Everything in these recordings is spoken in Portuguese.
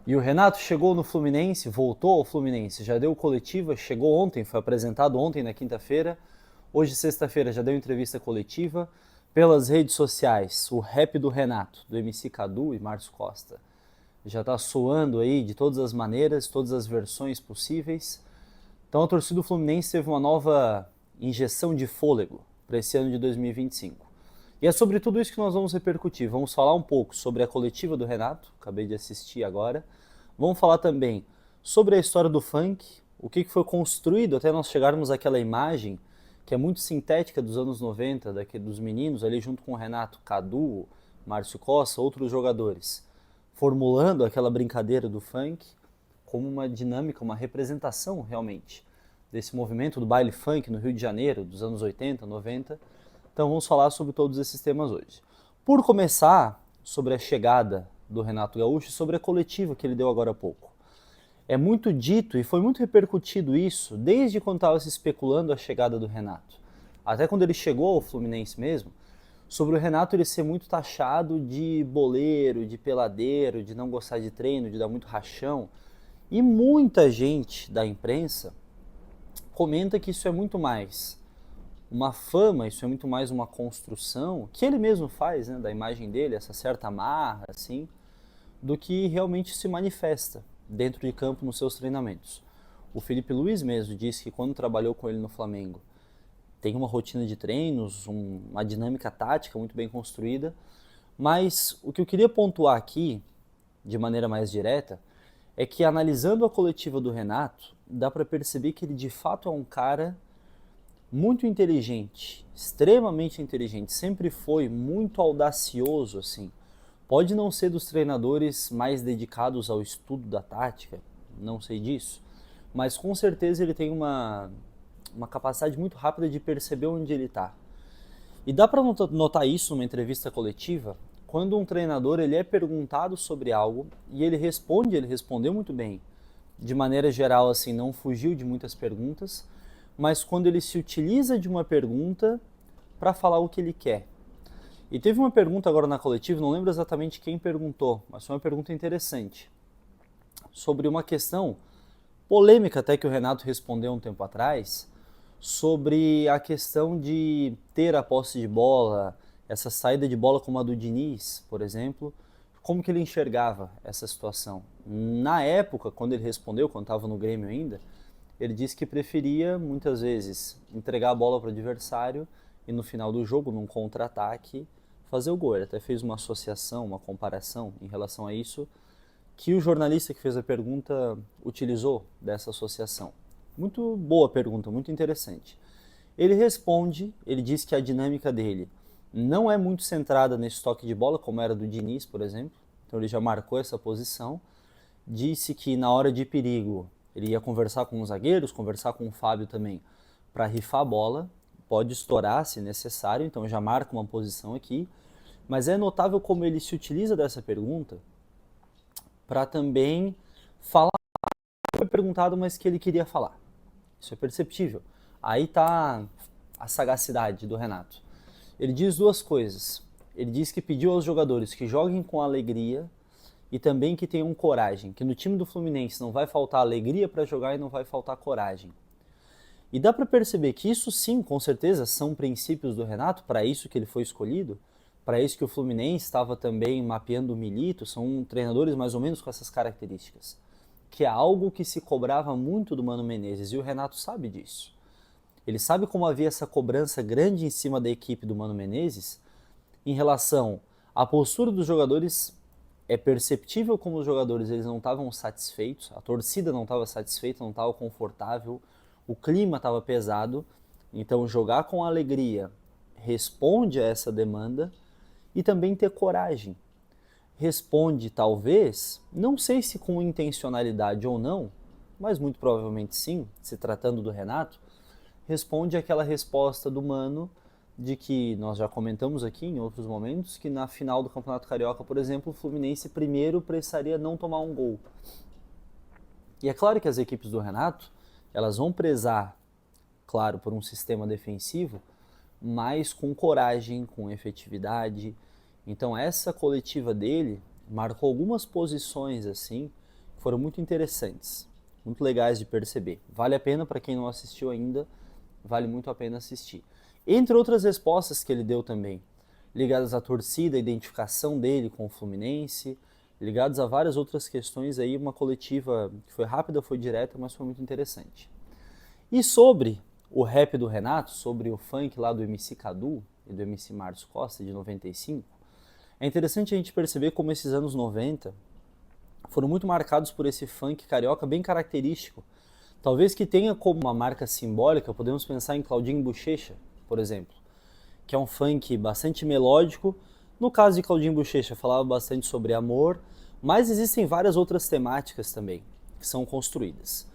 E o Renato chegou no Fluminense, voltou ao Fluminense, já deu coletiva, chegou ontem, foi apresentado ontem na quinta-feira. Hoje, sexta-feira, já deu entrevista coletiva. Pelas redes sociais, o rap do Renato, do MC Cadu e Márcio Costa, já está soando aí de todas as maneiras, todas as versões possíveis. Então a torcida do Fluminense teve uma nova injeção de fôlego para esse ano de 2025. E é sobre tudo isso que nós vamos repercutir. Vamos falar um pouco sobre a coletiva do Renato, acabei de assistir agora. Vamos falar também sobre a história do funk, o que foi construído até nós chegarmos àquela imagem que é muito sintética dos anos 90, dos meninos ali junto com o Renato, Cadu, Márcio Costa, outros jogadores, formulando aquela brincadeira do funk como uma dinâmica, uma representação realmente desse movimento do baile funk no Rio de Janeiro dos anos 80, 90. Então vamos falar sobre todos esses temas hoje. Por começar, sobre a chegada do Renato Gaúcho e sobre a coletiva que ele deu agora há pouco. É muito dito e foi muito repercutido isso desde quando estava se especulando a chegada do Renato. Até quando ele chegou ao Fluminense mesmo, sobre o Renato ele ser muito taxado de boleiro, de peladeiro, de não gostar de treino, de dar muito rachão. E muita gente da imprensa comenta que isso é muito mais uma fama, isso é muito mais uma construção que ele mesmo faz, né, da imagem dele, essa certa marra, assim, do que realmente se manifesta dentro de campo nos seus treinamentos. O Felipe Luiz mesmo disse que quando trabalhou com ele no Flamengo, tem uma rotina de treinos, uma dinâmica tática muito bem construída, mas o que eu queria pontuar aqui, de maneira mais direta, é que analisando a coletiva do Renato, dá para perceber que ele de fato é um cara muito inteligente, extremamente inteligente, sempre foi muito audacioso assim. Pode não ser dos treinadores mais dedicados ao estudo da tática, não sei disso, mas com certeza ele tem uma capacidade muito rápida de perceber onde ele está. E dá para notar isso numa entrevista coletiva, quando um treinador ele é perguntado sobre algo e ele responde, ele respondeu muito bem. De maneira geral, assim, não fugiu de muitas perguntas, mas quando ele se utiliza de uma pergunta para falar o que ele quer. E teve uma pergunta agora na coletiva, não lembro exatamente quem perguntou, mas foi uma pergunta interessante, sobre uma questão polêmica até que o Renato respondeu um tempo atrás, sobre a questão de ter a posse de bola, essa saída de bola como a do Diniz, por exemplo, como que ele enxergava essa situação. Na época, quando ele respondeu, quando estava no Grêmio ainda, ele disse que preferia, muitas vezes, entregar a bola para o adversário e no final do jogo, num contra-ataque, fazer o gol. Ele até fez uma associação, uma comparação em relação a isso, que o jornalista que fez a pergunta utilizou dessa associação. Muito boa pergunta, muito interessante. Ele responde, ele diz que a dinâmica dele não é muito centrada nesse toque de bola, como era do Diniz, por exemplo. Então ele já marcou essa posição. Disse que na hora de perigo ele ia conversar com os zagueiros, conversar com o Fábio também, para rifar a bola. Pode estourar se necessário, então já marca uma posição aqui. Mas é notável como ele se utiliza dessa pergunta para também falar o que foi perguntado, mas que ele queria falar. Isso é perceptível. Aí está a sagacidade do Renato. Ele diz duas coisas. Ele diz que pediu aos jogadores que joguem com alegria e também que tenham coragem, que no time do Fluminense não vai faltar alegria para jogar e não vai faltar coragem. E dá para perceber que isso sim, com certeza, são princípios do Renato, para isso que ele foi escolhido, para isso que o Fluminense estava também mapeando o Milito, são treinadores mais ou menos com essas características, que é algo que se cobrava muito do Mano Menezes, e o Renato sabe disso. Ele sabe como havia essa cobrança grande em cima da equipe do Mano Menezes em relação à postura dos jogadores. É perceptível como os jogadores eles não estavam satisfeitos, a torcida não estava satisfeita, não estava confortável, o clima estava pesado. Então jogar com alegria responde a essa demanda e também ter coragem. Responde talvez, não sei se com intencionalidade ou não, mas muito provavelmente sim, se tratando do Renato, responde aquela resposta do Mano de que nós já comentamos aqui em outros momentos, que na final do Campeonato Carioca, por exemplo, o Fluminense primeiro precisaria não tomar um gol. E é claro que as equipes do Renato, elas vão prezar, claro, por um sistema defensivo, mas com coragem, com efetividade. Então essa coletiva dele marcou algumas posições assim foram muito interessantes, muito legais de perceber. Vale a pena, para quem não assistiu ainda, vale muito a pena assistir. Entre outras respostas que ele deu também, ligadas à torcida, a identificação dele com o Fluminense, ligados a várias outras questões aí, uma coletiva que foi rápida, foi direta, mas foi muito interessante. E sobre o rap do Renato, sobre o funk lá do MC Cadu e do MC Márcio Costa, de 95, é interessante a gente perceber como esses anos 90 foram muito marcados por esse funk carioca bem característico. Talvez que tenha como uma marca simbólica, podemos pensar em Claudinho Buchecha, por exemplo, que é um funk bastante melódico. No caso de Claudinho Buchecha, falava bastante sobre amor, mas existem várias outras temáticas também que são construídas.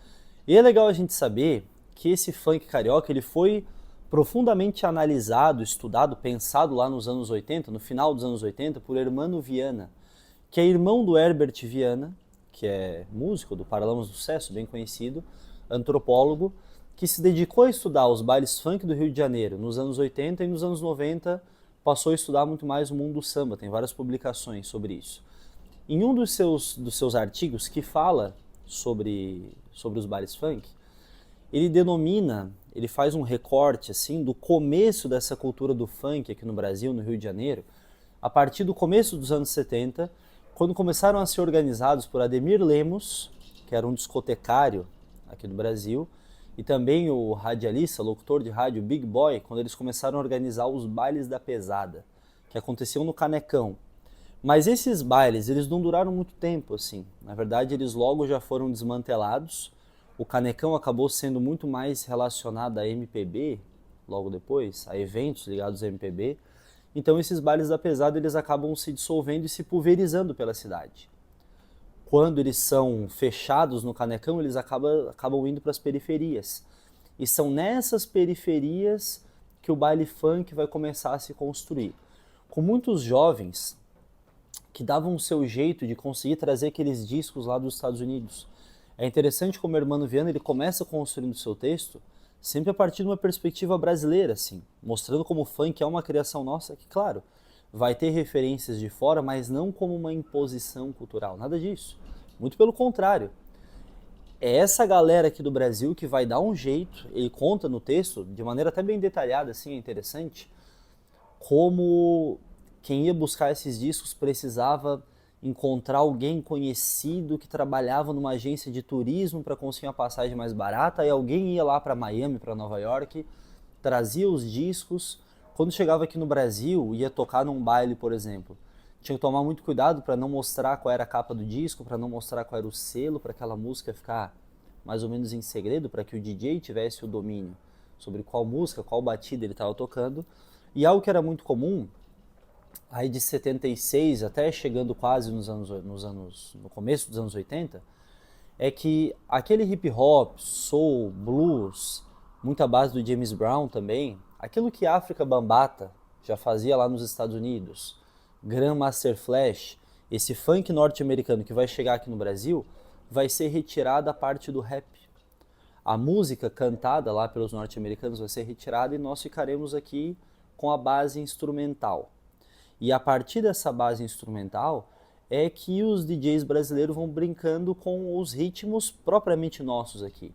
E é legal a gente saber que esse funk carioca ele foi profundamente analisado, estudado, pensado lá nos anos 80, no final dos anos 80, por Hermano Viana, que é irmão do Herbert Viana, que é músico do Paralamas do Sucesso, bem conhecido, antropólogo, que se dedicou a estudar os bailes funk do Rio de Janeiro nos anos 80 e nos anos 90 passou a estudar muito mais o mundo do samba, tem várias publicações sobre isso. Em um dos seus artigos que fala sobre os bailes funk, ele denomina, ele faz um recorte assim do começo dessa cultura do funk aqui no Brasil, no Rio de Janeiro, a partir do começo dos anos 70, quando começaram a ser organizados por Ademir Lemos, que era um discotecário aqui do Brasil, e também o radialista, locutor de rádio Big Boy, quando eles começaram a organizar os bailes da pesada, que aconteciam no Canecão. Mas esses bailes, eles não duraram muito tempo, assim. Na verdade, eles logo já foram desmantelados. O Canecão acabou sendo muito mais relacionado a MPB, logo depois, a eventos ligados a MPB. Então esses bailes da pesada, eles acabam se dissolvendo e se pulverizando pela cidade. Quando eles são fechados no Canecão, eles acabam indo para as periferias. E são nessas periferias que o baile funk vai começar a se construir. Com muitos jovens que davam o seu jeito de conseguir trazer aqueles discos lá dos Estados Unidos. É interessante como o Hermano Viana ele começa construindo o seu texto sempre a partir de uma perspectiva brasileira, assim, mostrando como o funk é uma criação nossa que, claro, vai ter referências de fora, mas não como uma imposição cultural, nada disso. Muito pelo contrário. É essa galera aqui do Brasil que vai dar um jeito, ele conta no texto, de maneira até bem detalhada, assim, é interessante, como quem ia buscar esses discos precisava encontrar alguém conhecido que trabalhava numa agência de turismo para conseguir uma passagem mais barata, e alguém ia lá para Miami, para Nova York, trazia os discos. Quando chegava aqui no Brasil, ia tocar num baile, por exemplo, tinha que tomar muito cuidado para não mostrar qual era a capa do disco, para não mostrar qual era o selo, para aquela música ficar mais ou menos em segredo, para que o DJ tivesse o domínio sobre qual música, qual batida ele estava tocando. E algo que era muito comum, aí de 76 até chegando quase no começo dos anos 80, é que aquele hip hop, soul, blues, muita base do James Brown também, aquilo que África Bambaataa já fazia lá nos Estados Unidos, Grandmaster Flash, esse funk norte-americano que vai chegar aqui no Brasil, vai ser retirada a parte do rap. A música cantada lá pelos norte-americanos vai ser retirada e nós ficaremos aqui com a base instrumental. E a partir dessa base instrumental é que os DJs brasileiros vão brincando com os ritmos propriamente nossos aqui.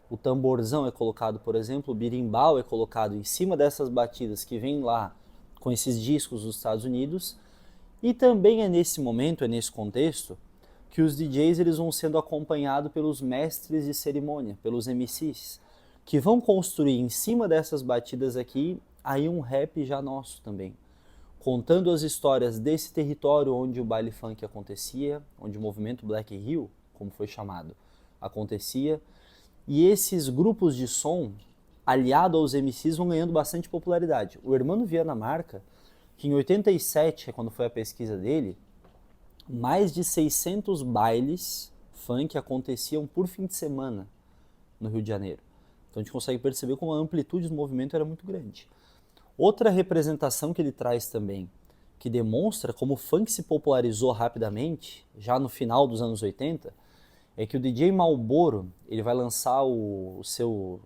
O tamborzão é colocado, por exemplo, o birimbau é colocado em cima dessas batidas que vêm lá com esses discos dos Estados Unidos. E também é nesse momento, é nesse contexto, que os DJs eles vão sendo acompanhados pelos mestres de cerimônia, pelos MCs, que vão construir em cima dessas batidas aqui aí um rap já nosso também, contando as histórias desse território onde o baile funk acontecia, onde o movimento Black Hill, como foi chamado, acontecia. E esses grupos de som, aliado aos MCs, vão ganhando bastante popularidade. O Hermano Viana marca que em 87, que é quando foi a pesquisa dele, mais de 600 bailes funk aconteciam por fim de semana no Rio de Janeiro. Então a gente consegue perceber como a amplitude do movimento era muito grande. Outra representação que ele traz também, que demonstra como o funk se popularizou rapidamente, já no final dos anos 80, é que o DJ Malboro ele vai lançar o seu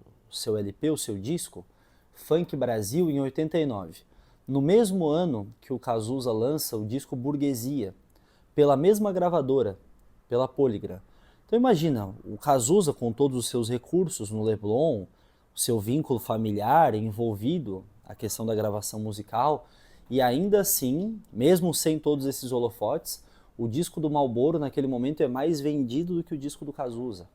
LP, o seu disco, Funk Brasil, em 89. No mesmo ano que o Cazuza lança o disco Burguesia, pela mesma gravadora, pela Polygram. Então imagina, o Cazuza com todos os seus recursos no Leblon, o seu vínculo familiar envolvido, a questão da gravação musical, e ainda assim, mesmo sem todos esses holofotes, o disco do Marlboro naquele momento é mais vendido do que o disco do Cazuza,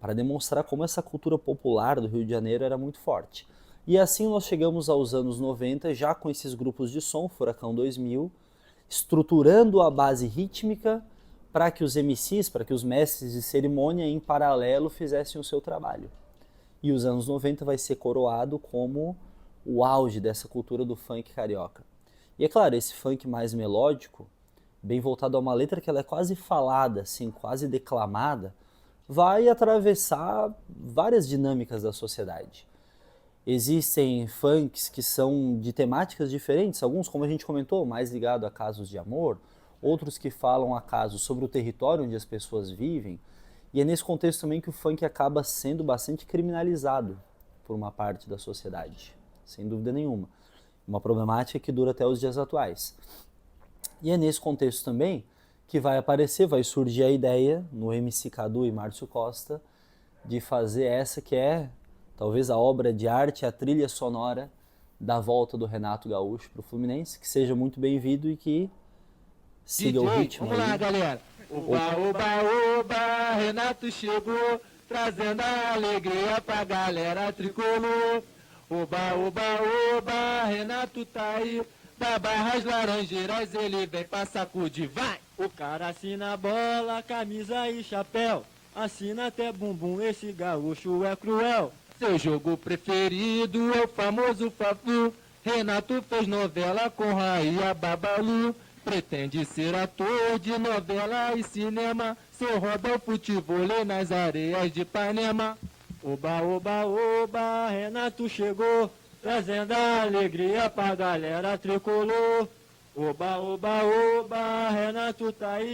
para demonstrar como essa cultura popular do Rio de Janeiro era muito forte. E assim nós chegamos aos anos 90, já com esses grupos de som, Furacão 2000, estruturando a base rítmica para que os MCs, para que os mestres de cerimônia em paralelo fizessem o seu trabalho. E os anos 90 vai ser coroado como o auge dessa cultura do funk carioca. E é claro, esse funk mais melódico, bem voltado a uma letra que ela é quase falada, assim, quase declamada, vai atravessar várias dinâmicas da sociedade. Existem funks que são de temáticas diferentes, alguns, como a gente comentou, mais ligado a casos de amor, outros que falam a casos sobre o território onde as pessoas vivem, e é nesse contexto também que o funk acaba sendo bastante criminalizado por uma parte da sociedade, sem dúvida nenhuma. Uma problemática que dura até os dias atuais. E é nesse contexto também que vai surgir a ideia, no MC Cadu e Márcio Costa, de fazer essa que é talvez a obra de arte, a trilha sonora da volta do Renato Gaúcho para o Fluminense, que seja muito bem-vindo e que siga DJ, o ritmo vamos aí. lá, galera. Oba, oba, oba, Renato chegou, trazendo a alegria pra galera tricolor. Oba, oba, oba, Renato tá aí, da Barras Laranjeiras ele vem pra sacudir, vai! O cara assina bola, camisa e chapéu, assina até bumbum, esse gaúcho é cruel. Seu jogo preferido é o famoso Fla-Flu. Renato fez novela com Raia Babalu. Pretende ser ator de novela e cinema. Seu roda o futevôlei nas areias de Ipanema. Oba, oba, oba, Renato chegou, trazendo a alegria pra galera tricolor. Oba, oba, oba, Renato tá aí.